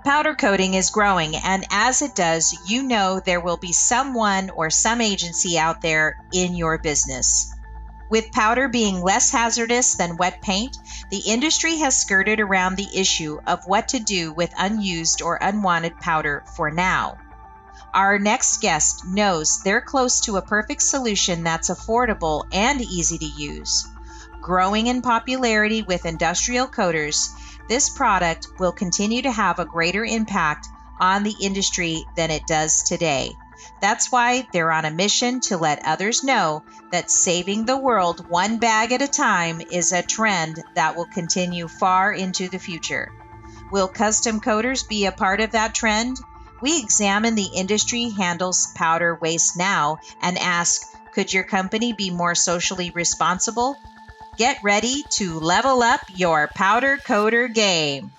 Powder coating is growing, and as it does, you know there will be someone or some agency out there in your business. With powder being less hazardous than wet paint, the industry has skirted around the issue of what to do with unused or unwanted powder for now. Our next guest knows they're close to a perfect solution that's affordable and easy to use. Growing in popularity with industrial coaters, this product will continue to have a greater impact on the industry than it does today. That's why they're on a mission to let others know that saving the world one bag at a time is a trend that will continue far into the future. Will custom coaters be a part of that trend? We examine the industry handles powder waste now and ask, could your company be more socially responsible? Get ready to level up your powder coater game.